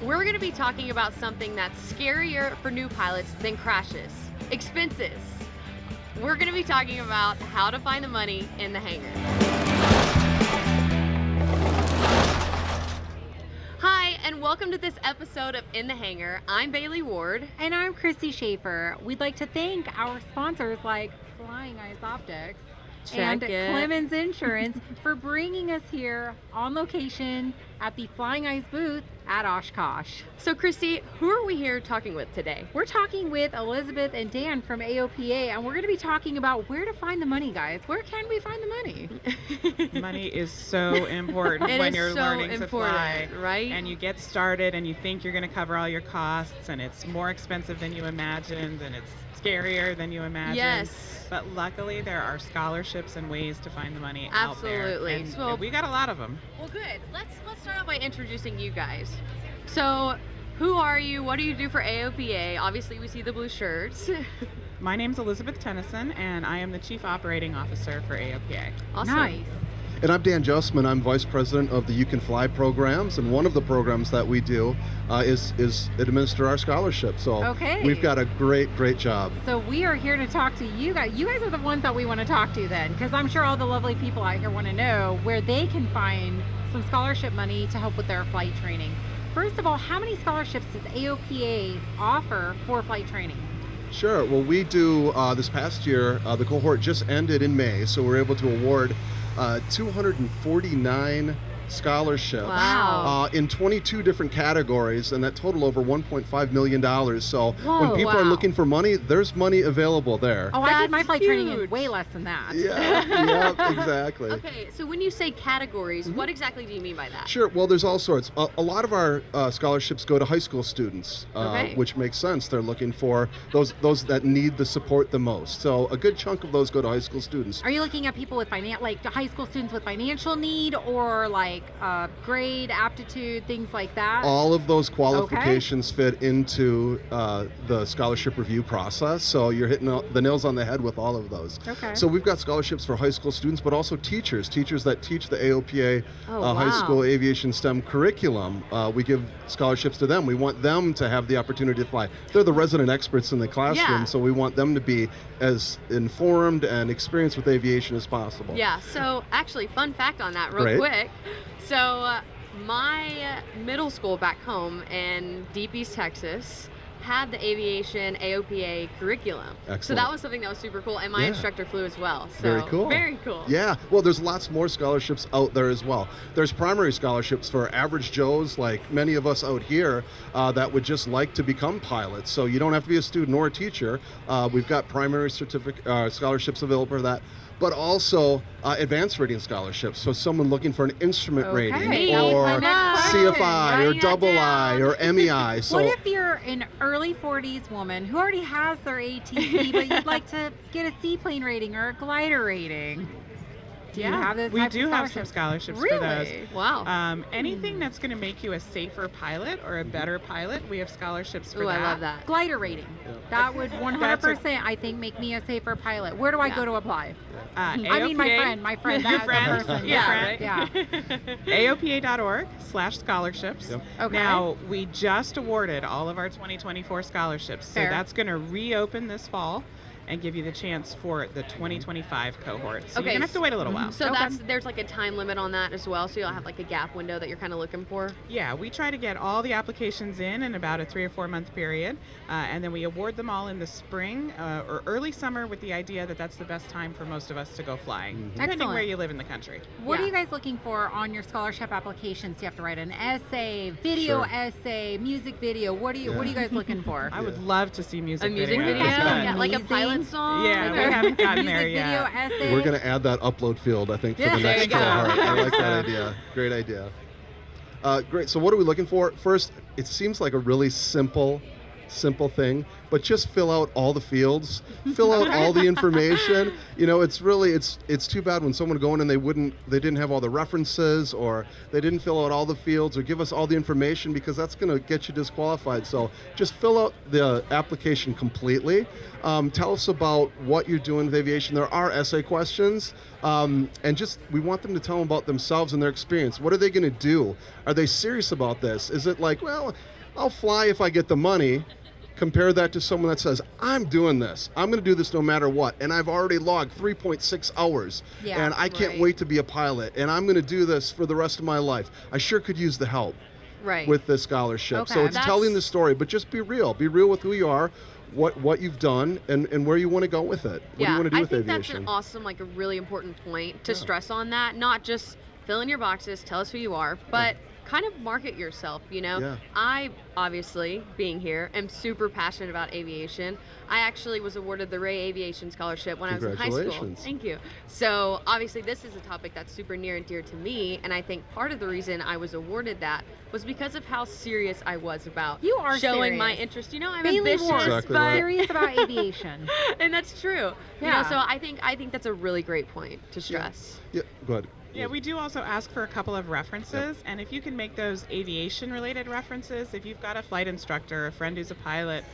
we're going to be talking about something that's scarier for new pilots than crashes: expenses. We're going to be talking about how to find the money in the hangar. Hi, and welcome to this episode of In the Hangar. I'm Bailey Ward. And I'm Christy Schaefer. We'd like to thank our sponsors like Flying Eyes Optics and Clemens Insurance for bringing us here on location at the Flying Eyes booth at Oshkosh. So Christy, who are we here talking with today? We're talking with Elizabeth and Dan from AOPA, and we're going to be talking about where to find the money, guys. Where can we find the money? Money is so important when you're learning to fly, right? And you get started and you think you're going to cover all your costs, and it's more expensive than you imagined, and it's scarier than you imagined. Yes. But luckily, there are scholarships and ways to find the money Absolutely. out there. And we got a lot of them. Well, good. Let's start off by introducing you guys. So, who are you? What do you do for AOPA? Obviously, we see the blue shirts. My name's Elizabeth Tennyson, and I am the Chief Operating Officer for AOPA. Awesome. Nice. And I'm Dan Justman. I'm Vice President of the You Can Fly programs, and one of the programs that we do is administer our scholarship. So Okay. we've got a great job. So we are here to talk to you guys. You guys are the ones that we want to talk to then, because I'm sure all the lovely people out here want to know where they can find some scholarship money to help with their flight training. First of all, how many scholarships does AOPA offer for flight training? Sure. Well, we do this past year. The cohort just ended in May, so we're able to award 249 scholarships Wow. in 22 different categories, and that total over $1.5 million. So when people are looking for money, there's money available there. Oh, I did my That's flight training in huge. way less than that. Yeah, exactly. Okay, so when you say categories, what exactly do you mean by that? Sure. Well, there's all sorts. A lot of our scholarships go to high school students, Okay. which makes sense. They're looking for those that need the support the most. So a good chunk of those go to high school students. Are you looking at people with like high school students with financial need, or like grade, aptitude, things like that? All of those qualifications fit into the scholarship review process. So you're hitting the nails on the head with all of those. Okay. So we've got scholarships for high school students, but also teachers that teach the AOPA high wow. school aviation STEM curriculum. We give scholarships to them. We want them to have the opportunity to fly. They're the resident experts in the classroom, Yeah. so we want them to be as informed and experienced with aviation as possible. Yeah, so actually, fun fact on that real Great. quick. So my middle school back home in Deep East Texas had the aviation AOPA curriculum. So Excellent. that was something that was super cool, and my Yeah. instructor flew as well. So Very cool. Very cool. Yeah, well, there's lots more scholarships out there as well. There's primary scholarships for average Joes like many of us out here that would just like to become pilots. So you don't have to be a student or a teacher. We've got primary scholarships available for that. But also advanced rating scholarships. So someone looking for an instrument Okay. rating That was or my next question. CFI or Writing that double I down. or MEI. So What if you're an early 40s woman who already has their ATP, but you'd like to get a seaplane rating or a glider rating? Do you have those we types do of have some scholarships? scholarships for those. Really? Wow. Anything that's going to make you a safer pilot or a better pilot, we have scholarships for Ooh, that. I love that. Glider rating. Yeah. That would 100%, I think, make me a safer pilot. Where do I go to apply? I mean, my friend, Your that friend? person. Your Yeah, friend? yeah. AOPA.org/scholarships. Yep. Okay. Now, we just awarded all of our 2024 scholarships. So Fair. that's going to reopen this fall and give you the chance for the 2025 cohort. So Okay, you're going to have to wait a little while. So Okay. there's like a time limit on that as well, so you'll have like a gap window that you're kind of looking for. Yeah, we try to get all the applications in about a 3 or 4 month period, and then we award them all in the spring or early summer with the idea that that's the best time for most of us to go flying, depending Excellent. where you live in the country. What are Yeah. you guys looking for on your scholarship applications? Do you have to write an essay, video Sure. essay, music video? What are you guys looking for? I would love to see music A music videos. video? That'd be Yeah, like a amazing. pilot song? Yeah, Like we a- haven't gotten Music there video yet. essay. we're going to add that upload field, I think, for Yeah, the there next you go. cohort. I like that Yeah. idea. Great idea. Great. So what are we looking for? First, it seems like a really simple thing. but just fill out all the fields, fill out all the information. You know, it's too bad when someone go in and they didn't have all the references, or they didn't fill out all the fields or give us all the information, because that's going to get you disqualified. So just fill out the application completely. Tell us about what you're doing with aviation. There are essay questions, and we want them to tell them about themselves and their experience. What are they going to do? Are they serious about this? Is it like, well, I'll fly if I get the money? Compare that to someone that says, I'm doing this. I'm going to do this no matter what. And I've already logged 3.6 hours. Yeah, and I can't right. wait to be a pilot. And I'm going to do this for the rest of my life. I sure could use the help Right. with this scholarship. Okay. So it's That's- telling the story, but just be real. Be real with who you are, what you've done, and where you want to go with it. What do you want to do I with think aviation? that's an awesome, like a really important point to Yeah. stress on that. Not just fill in your boxes, tell us who you are, but kind of market yourself, you know? Yeah. I, obviously, being here, am super passionate about aviation. I actually was awarded the Ray Aviation Scholarship when I was in high school. Congratulations. Thank you. So, obviously, this is a topic that's super near and dear to me, and I think part of the reason I was awarded that was because of how serious I was about You are showing my serious. interest. You know, I'm Bailey ambitious, Ward, Exactly but right. serious about aviation. and that's true. You Yeah. know, so I think that's a really great point to stress. Yeah, go ahead. Yeah, we do also ask for a couple of references, and if you can make those aviation-related references, if you've got a flight instructor, a friend who's a pilot,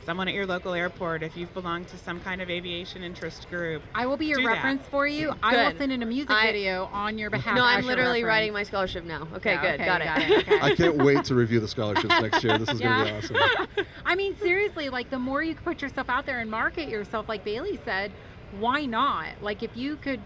someone at your local airport, if you've belonged to some kind of aviation interest group. I will be your Do that. reference for you. I will Good. send in a music video on your behalf. No, as I'm your literally reference. writing my scholarship now. Okay, Yeah, good, okay, got it. Okay. I can't wait to review the scholarships next year. This is going to be awesome. I mean, seriously, like the more you put yourself out there and market yourself, like Bailey said, why not? Like if you could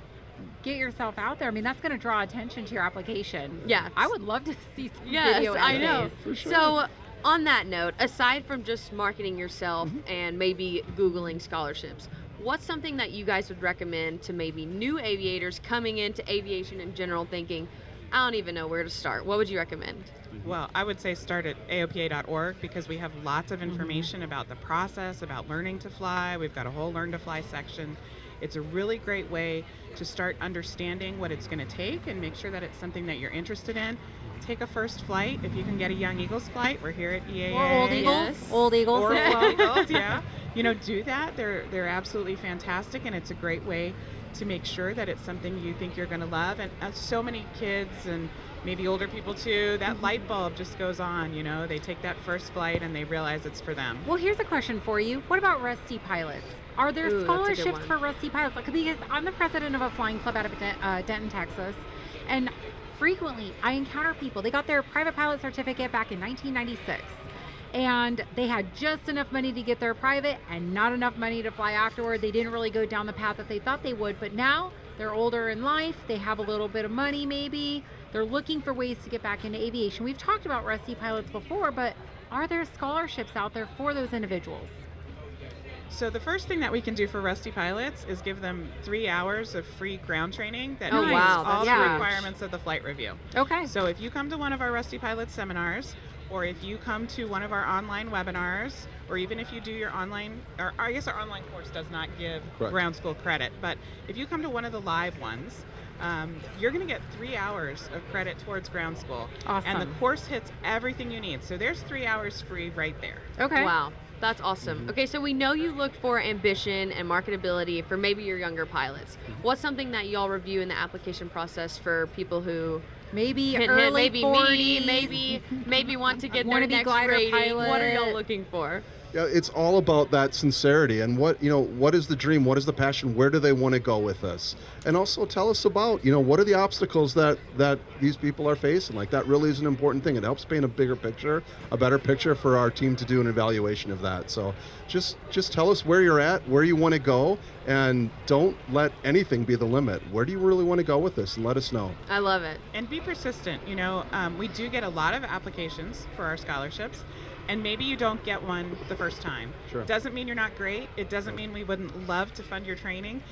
get yourself out there, I mean, that's going to draw attention to your application. Yeah. I would love to see some Yes, video I know. essays. For sure. So, on that note, aside from just marketing yourself Mm-hmm. and maybe Googling scholarships, what's something that you guys would recommend to maybe new aviators coming into aviation in general thinking, I don't even know where to start? What would you recommend? Well, I would say start at aopa.org, because we have lots of information about the process, about learning to fly. We've got a whole Learn to Fly section. It's a really great way to start understanding what it's going to take and make sure that it's something that you're interested in. Take a first flight. If you can get a Young Eagles flight, we're here at EAA. Or Old Eagles. Yes. Old Eagles Or as well. Old Eagles, yeah. You know, do that. They're absolutely fantastic, and it's a great way to make sure that it's something you think you're going to love. And so many kids and maybe older people too, that light bulb just goes on, you know. They take that first flight and they realize it's for them. Well, here's a question for you. What about rusty pilots? Are there Ooh, that's a good scholarships one. for rusty pilots? Like, because I'm the president of a flying club out of Denton, Texas, and frequently I encounter people. They got their private pilot certificate back in 1996, and they had just enough money to get their private and not enough money to fly afterward. They didn't really go down the path that they thought they would, but now they're older in life. They have a little bit of money maybe. They're looking for ways to get back into aviation. We've talked about rusty pilots before, but are there scholarships out there for those individuals? So the first thing that we can do for rusty pilots is give them 3 hours of free ground training that Oh, meets wow, all that's the huge. requirements of the flight review. Okay. So if you come to one of our rusty pilot seminars, or if you come to one of our online webinars, or even if you do your online, or I guess our online course does not give Correct. ground school credit, but if you come to one of the live ones, you're going to get 3 hours of credit towards ground school. Awesome. And the course hits everything you need. So there's 3 hours free right there. Okay. Wow, that's awesome. Okay, so we know you look for ambition and marketability for maybe your younger pilots. What's something that y'all review in the application process for people who Maybe hint, early hint, maybe 40s. me, maybe want to get their Wanna be next glider rating? What are y'all pilot. looking for? Yeah, it's all about that sincerity and what is the dream, what is the passion, where do they want to go with this, and also tell us about what are the obstacles that these people are facing. Like, that really is an important thing. It helps paint a bigger picture, a better picture for our team to do an evaluation of that. So just tell us where you're at, where you want to go, and don't let anything be the limit. Where do you really want to go with this, and let us know. I love it. And be persistent. We do get a lot of applications for our scholarships, and maybe you don't get one the first time. Sure. Doesn't mean you're not great. It doesn't mean we wouldn't love to fund your training.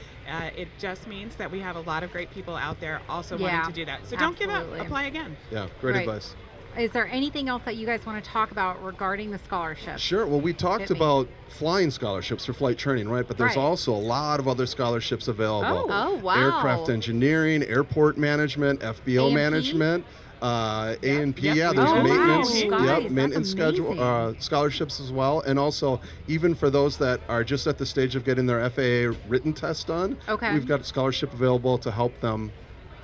It just means that we have a lot of great people out there also Yeah, wanting to do that. So don't give up. absolutely. Apply again. Yeah, great Right. advice. Is there anything else that you guys want to talk about regarding the scholarship? Sure. Well, we talked Hit me. about flying scholarships for flight training, right? But there's Right. also a lot of other scholarships available. Oh, wow. Aircraft engineering, airport management, FBO A&P? management. A&P, Yep, yeah, we there's have maintenance, A&P. Guys, yep, that's maintenance schedule, amazing. scholarships as well, and also even for those that are just at the stage of getting their FAA written test done, Okay. we've got a scholarship available to help them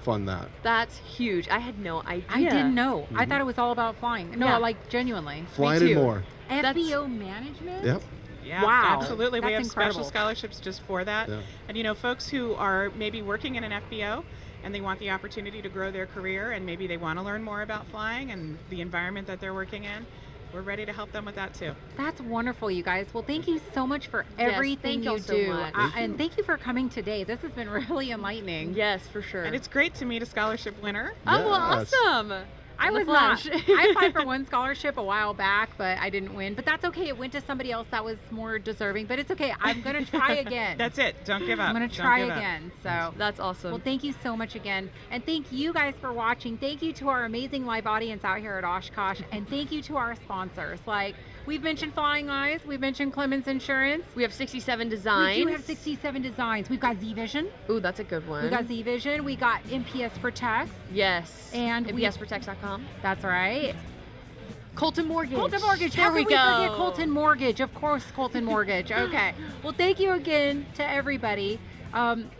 fund that. That's huge. I had no idea. I didn't know. I Mhm. thought it was all about flying. No, Yeah. like genuinely. Flying too. and more. FBO management? Yep. Yeah, Wow. absolutely. We That's have incredible. special scholarships just for that. Yeah. And you know, folks who are maybe working in an FBO and they want the opportunity to grow their career and maybe they want to learn more about flying and the environment that they're working in, we're ready to help them with that too. That's wonderful, you guys. Well, thank you so much for Yes, everything thank you y'all so do. much. And thank you for coming today. This has been really enlightening. Yes, for sure. And it's great to meet a scholarship winner. Oh, well, Yes. awesome. I In the was not. flesh. I applied for one scholarship a while back, but I didn't win. But that's okay. It went to somebody else that was more deserving. But it's okay. I'm going to try again. That's it. Don't give up. I'm going to Don't try give up. again. So. That's awesome. Well, thank you so much again. And thank you guys for watching. Thank you to our amazing live audience out here at Oshkosh. And thank you to our sponsors. Like, we've mentioned Flying Eyes. We've mentioned Clemens Insurance. we have 67 designs. We do have 67 designs. We've got Z-Vision. Ooh, that's a good one. We got Z-Vision. We got MPS Protect. Yes. And we- MPSprotects.com. That's right. Colton Mortgage. Colton Mortgage. There How we could we go. forget Colton Mortgage? Of course, Colton Mortgage. Okay. Well, thank you again to everybody.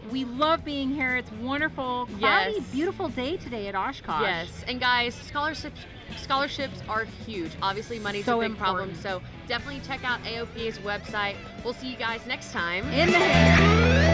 We love being here. It's wonderful, cloudy, Yes. beautiful day today at Oshkosh. Yes. And guys, scholarships are huge. Obviously, money's So a big problem. important. So definitely check out AOPA's website. We'll see you guys next time. In the hangar.